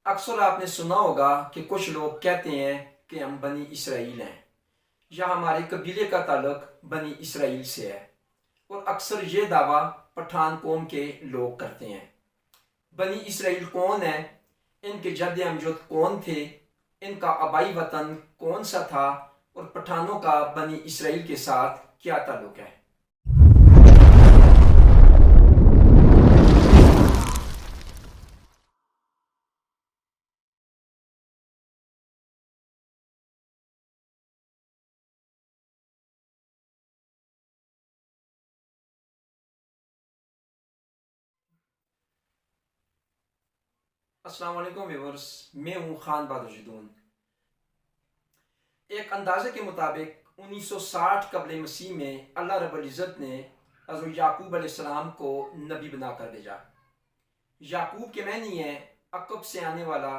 اکثر آپ نے سنا ہوگا کہ کچھ لوگ کہتے ہیں کہ ہم بنی اسرائیل ہیں یا ہمارے قبیلے کا تعلق بنی اسرائیل سے ہے، اور اکثر یہ دعویٰ پٹھان قوم کے لوگ کرتے ہیں۔ بنی اسرائیل کون ہے؟ ان کے جد امجد کون تھے؟ ان کا آبائی وطن کون سا تھا؟ اور پٹھانوں کا بنی اسرائیل کے ساتھ کیا تعلق ہے؟ السلام علیکم ویورز، میں ہوں خان بہادر جدون۔ ایک اندازے کے مطابق 1960 قبل مسیح میں اللہ رب العزت نے حضرت یعقوب علیہ السلام کو نبی بنا کر بھیجا۔ یعقوب کے معنی ہے عقب سے آنے والا،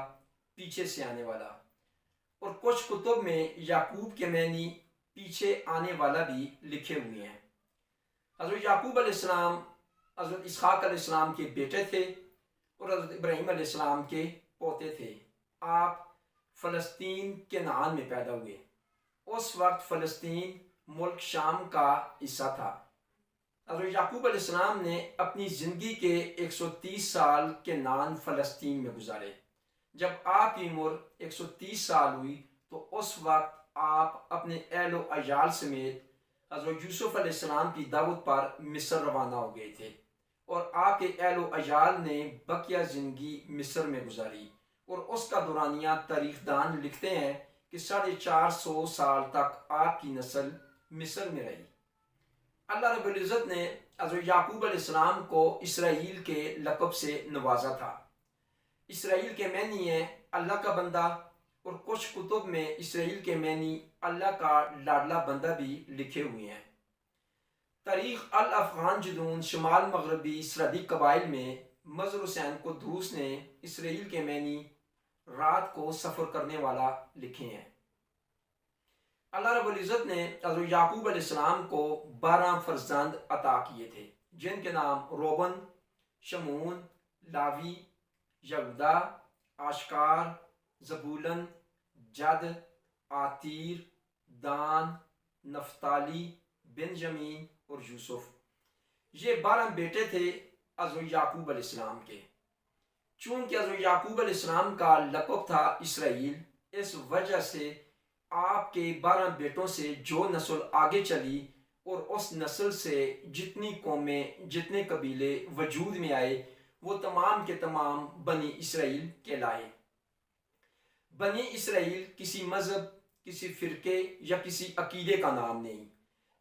پیچھے سے آنے والا، اور کچھ کتب میں یعقوب کے معنی پیچھے آنے والا بھی لکھے ہوئے ہیں۔ حضرت یعقوب علیہ السلام حضرت اسحاق علیہ السلام کے بیٹے تھے اور حضرت ابراہیم علیہ السلام کے پوتے تھے۔ آپ فلسطین کنعان میں پیدا ہوئے۔ اس وقت فلسطین ملک شام کا حصہ تھا۔ حضرت یعقوب علیہ السلام نے اپنی زندگی کے 130 سال کنعان فلسطین میں گزارے۔ جب آپ کی عمر 130 سال ہوئی تو اس وقت آپ اپنے اہل و عیال سمیت حضرت یوسف علیہ السلام کی دعوت پر مصر روانہ ہو گئے تھے، اور آپ کے اہل و عیال نے بقیہ زندگی مصر میں گزاری، اور اس کا دورانیہ تاریخ دان لکھتے ہیں کہ 450 سال تک آپ کی نسل مصر میں رہی۔ اللہ رب العزت نے حضرت یعقوب علیہ السلام کو اسرائیل کے لقب سے نوازا تھا۔ اسرائیل کے معنی ہے اللہ کا بندہ، اور کچھ کتب میں اسرائیل کے معنی اللہ کا لاڈلا بندہ بھی لکھے ہوئے ہیں۔ تاریخ الافغان جدون شمال مغربی سرحدی قبائل میں مظہر حسین قدوس نے اسرائیل کے معنی رات کو سفر کرنے والا لکھے ہیں۔ اللہ رب العزت نے حضرت یعقوب علیہ السلام کو 12 فرزند عطا کیے تھے، جن کے نام روبن، شمون، لاوی، یہودا، آشکار، زبولن، جد، آتیر، دان، نفتالی، بنجمین اور یوسف۔ یہ 12 بیٹے تھے حضرت یعقوب علیہ السلام کے۔ چونکہ حضرت یعقوب علیہ السلام کا لقب تھا اسرائیل، اس وجہ سے آپ کے 12 بیٹوں سے جو نسل آگے چلی اور اس نسل سے جتنی قومیں، جتنے قبیلے وجود میں آئے، وہ تمام کے تمام بنی اسرائیل کہلائے۔ بنی اسرائیل کسی مذہب، کسی فرقے یا کسی عقیدے کا نام نہیں،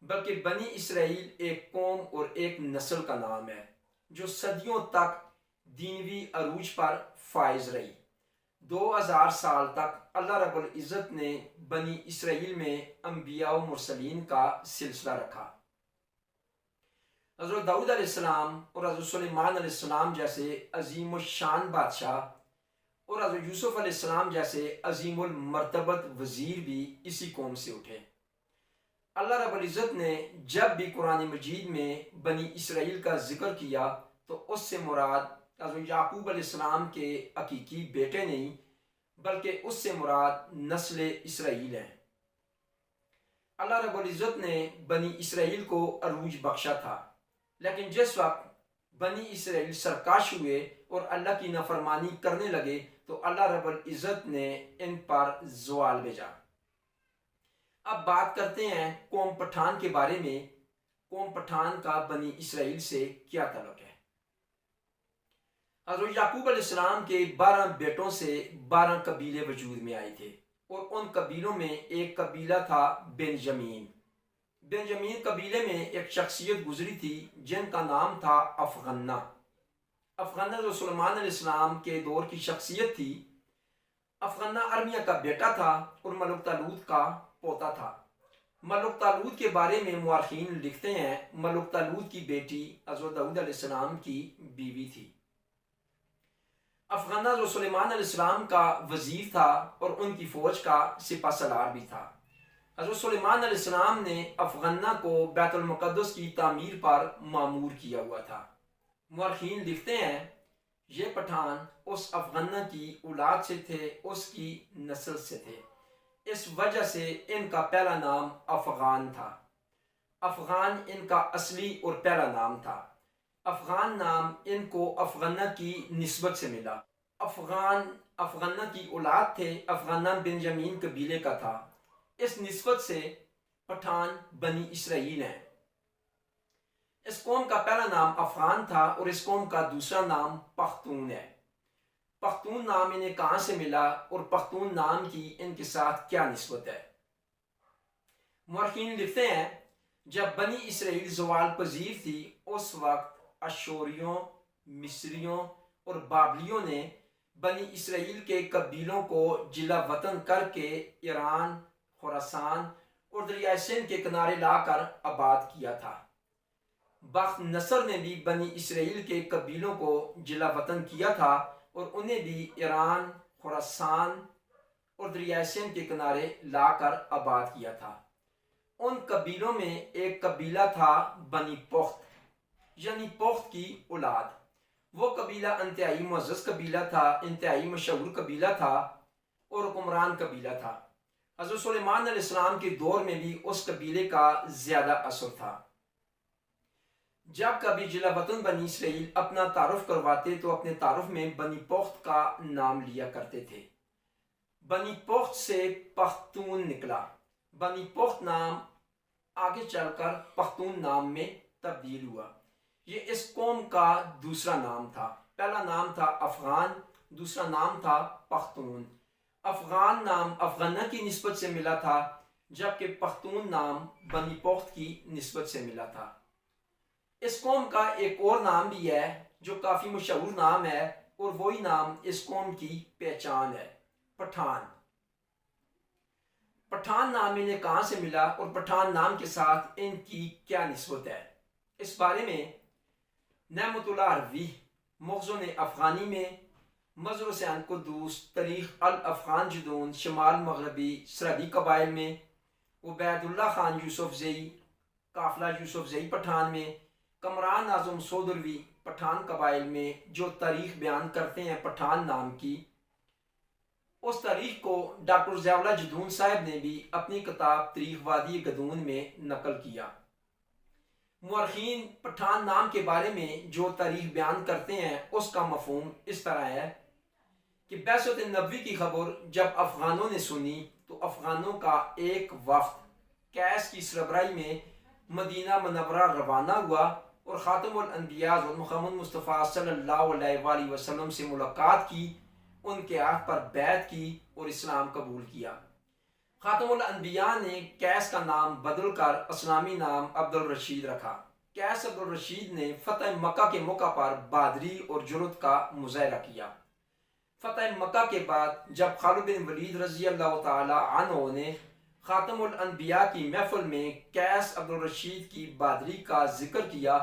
بلکہ بنی اسرائیل ایک قوم اور ایک نسل کا نام ہے جو صدیوں تک دینوی عروج پر فائز رہی۔ 2000 سال تک اللہ رب العزت نے بنی اسرائیل میں انبیاء و مرسلین کا سلسلہ رکھا۔ حضرت داؤد علیہ السلام اور حضرت سلیمان علیہ السلام جیسے عظیم الشان بادشاہ اور حضرت یوسف علیہ السلام جیسے عظیم المرتبت وزیر بھی اسی قوم سے اٹھے۔ اللہ رب العزت نے جب بھی قرآن مجید میں بنی اسرائیل کا ذکر کیا تو اس سے مراد حضرت یعقوب علیہ السلام کے حقیقی بیٹے نہیں، بلکہ اس سے مراد نسل اسرائیل ہے۔ اللہ رب العزت نے بنی اسرائیل کو عروج بخشا تھا، لیکن جس وقت بنی اسرائیل سرکش ہوئے اور اللہ کی نافرمانی کرنے لگے تو اللہ رب العزت نے ان پر زوال بھیجا۔ اب بات کرتے ہیں قوم پٹھان کے بارے میں۔ قوم پٹھان کا بنی اسرائیل سے کیا تعلق ہے؟ حضرت یعقوب علیہ السلام کے 12 بیٹوں سے 12 قبیلے وجود میں آئے تھے، اور ان قبیلوں میں ایک قبیلہ تھا بنجمین۔ بنجمین قبیلے میں ایک شخصیت گزری تھی جن کا نام تھا افغنہ۔ افغنہ جو سلیمان علیہ السلام کے دور کی شخصیت تھی۔ افغنہ ارمیہ کا بیٹا تھا اور ملک طالوت کا پوتا تھا۔ ملک طالوت کے بارے میں مورخین لکھتے ہیں ملک طالوت کی بیٹی حضرت داؤد علیہ السلام کی بیوی تھی۔ افغنہ جو سلیمان علیہ السلام کا وزیر تھا اور ان کی فوج کا سپہ سالار بھی تھا۔ حضرت سلیمان علیہ السلام نے افغنہ کو بیت المقدس کی تعمیر پر مامور کیا ہوا تھا۔ مورخین لکھتے ہیں یہ پٹھان اس افغانہ کی اولاد سے تھے، اس کی نسل سے تھے، اس وجہ سے ان کا پہلا نام افغان تھا۔ افغان ان کا اصلی اور پہلا نام تھا۔ افغان نام ان کو افغانہ کی نسبت سے ملا۔ افغانہ کی اولاد تھے، افغانہ بنجامین قبیلے کا تھا، اس نسبت سے پٹھان بنی اسرائیل ہیں۔ اس قوم کا پہلا نام افغان تھا اور اس قوم کا دوسرا نام پختون ہے۔ پختون نام انہیں کہاں سے ملا اور پختون نام کی ان کے ساتھ کیا نسبت ہے؟ مورخین لکھتے ہیں جب بنی اسرائیل زوال پذیر تھی اس وقت اشوریوں، مصریوں اور بابلیوں نے بنی اسرائیل کے قبیلوں کو جلا وطن کر کے ایران، خراسان اور دریائے سندھ کے کنارے لا کر آباد کیا تھا۔ بخت نصر نے بھی بنی اسرائیل کے قبیلوں کو جلا وطن کیا تھا اور انہیں بھی ایران، خراسان اور دریائے سندھ کے کنارے لا کر آباد کیا تھا۔ ان قبیلوں میں ایک قبیلہ تھا بنی پخت، یعنی پخت کی اولاد۔ وہ قبیلہ انتہائی معزز قبیلہ تھا، انتہائی مشہور قبیلہ تھا اور حکمران قبیلہ تھا۔ حضرت سلیمان علیہ السلام کے دور میں بھی اس قبیلے کا زیادہ اثر تھا۔ جب کبھی جلا وطن بنی اسرائیل اپنا تعارف کرواتے تو اپنے تعارف میں بنی پخت کا نام لیا کرتے تھے۔ بنی پخت سے پختون نکلا۔ بنی پخت نام آگے چل کر پختون نام میں تبدیل ہوا۔ یہ اس قوم کا دوسرا نام تھا۔ پہلا نام تھا افغان، دوسرا نام تھا پختون۔ افغان نام افغانہ کی نسبت سے ملا تھا جبکہ پختون نام بنی پخت کی نسبت سے ملا تھا۔ اس قوم کا ایک اور نام بھی ہے جو کافی مشہور نام ہے اور وہی نام اس قوم کی پہچان ہے، پٹھان۔ پٹھان نام انہیں کہاں سے ملا اور پٹھان نام کے ساتھ ان کی کیا نسبت ہے؟ اس بارے میں نعمت اللہ عربی مخزن افغانی میں، مظہر حسین قدوس تاریخ الافغان جدون شمال مغربی سرحدی قبائل میں، عبید اللہ خان یوسف زئی قافلہ یوسف زئی پٹھان میں، کمران اعظم سودروی پٹھان قبائل میں جو تاریخ بیان کرتے ہیں پٹھان نام کی، اس تاریخ کو ڈاکٹر ضیاء اللہ جدون صاحب نے بھی اپنی کتاب تاریخ وادی گدون میں نقل کیا۔ مورخین پٹھان نام کے بارے میں جو تاریخ بیان کرتے ہیں اس کا مفہوم اس طرح ہے کہ بعثت نبوی کی خبر جب افغانوں نے سنی تو افغانوں کا ایک وفد قیس کی سربراہی میں مدینہ منورہ روانہ ہوا اور خاتم الانبیاء حضرت محمد مصطفیٰ صلی اللہ علیہ وآلہ وسلم سے ملاقات کی، ان کے ہاتھ پر بیعت کی اور اسلام قبول کیا۔ خاتم الانبیاء نے قیس کا نام بدل کر اسلامی نام عبد الرشید رکھا۔ قیس عبد الرشید نے فتح مکہ کے موقع پر بہادری اور جرأت کا مظاہرہ کیا۔ فتح مکہ کے بعد جب خالد بن ولید رضی اللہ تعالی عنہ نے خاتم الانبیاء کی محفل میں قیس عبد الرشید کی بہادری کا ذکر کیا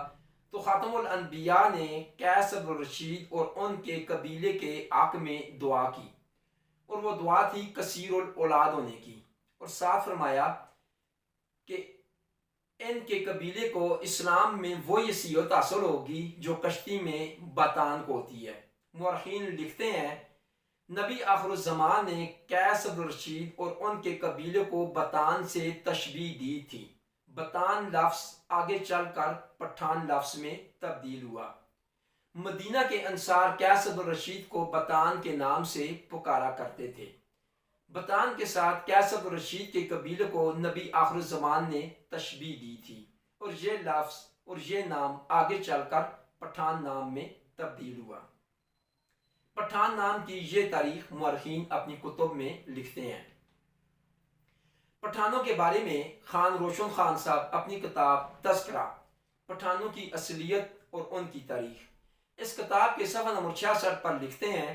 تو خاتم الانبیاء نے قیس عبد الرشید اور ان کے قبیلے کے حق میں دعا کی، اور وہ دعا تھی کثیر الاولاد ہونے کی، اور ساتھ فرمایا کہ ان کے قبیلے کو اسلام میں وہ یسیعت حاصل ہوگی جو کشتی میں بطان کو ہوتی ہے۔ مورخین لکھتے ہیں نبی آخر الزمان نے قیس عبد الرشید اور ان کے قبیلے کو بطان سے تشبیہ دی تھی۔ بطان لفظ آگے چل کر پٹھان لفظ میں تبدیل ہوا۔ مدینہ کے انصار قیس عبد الرشید کو بطان کے نام سے پکارا کرتے تھے۔ بطان کے ساتھ قیس عبد الرشید کے قبیلے کو نبی آخر الزمان نے تشبیہ دی تھی اور یہ لفظ اور یہ نام آگے چل کر پٹھان نام میں تبدیل ہوا۔ پٹھان نام کی یہ تاریخ مورخین اپنی کتب میں لکھتے ہیں۔ پٹھانوں کے بارے میں خان روشن خان صاحب اپنی کتاب تذکرہ پٹھانوں کی اصلیت اور ان کی تاریخ، اس کتاب کے صفحہ نمبر 66 پر لکھتے ہیں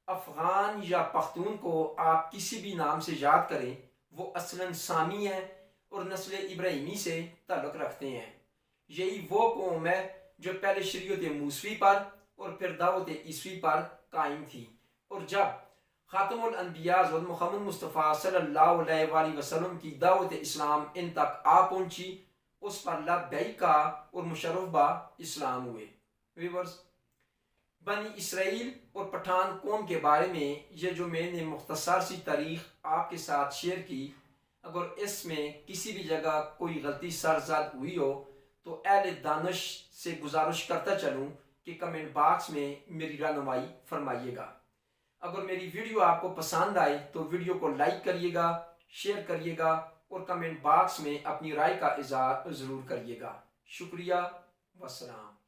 افغان یا پختون کو آپ کسی بھی نام سے یاد کریں، وہ اصلاً سامی ہیں اور نسل ابراہیمی سے تعلق رکھتے ہیں۔ یہی وہ قوم ہے جو پہلے شریعت موسوی پر اور پھر دعوت عیسوی پر قائم تھی، اور جب خاتم الانبیاء حضرت محمد مصطفیٰ صلی اللہ علیہ وآلہ وسلم کی دعوت اسلام ان تک آ پہنچی، اس پر لبیک کہا اور مشرف با اسلام ہوئے۔ ویورز، بنی اسرائیل اور پٹھان قوم کے بارے میں یہ جو میں نے مختصر سی تاریخ آپ کے ساتھ شیئر کی، اگر اس میں کسی بھی جگہ کوئی غلطی سرزد ہوئی ہو تو اہل دانش سے گزارش کرتا چلوں کہ کمنٹ باکس میں میری رہنمائی فرمائیے گا۔ اگر میری ویڈیو آپ کو پسند آئے تو ویڈیو کو لائک کریے گا، شیئر کریے گا اور کمنٹ باکس میں اپنی رائے کا اظہار ضرور کریے گا۔ شکریہ، والسلام۔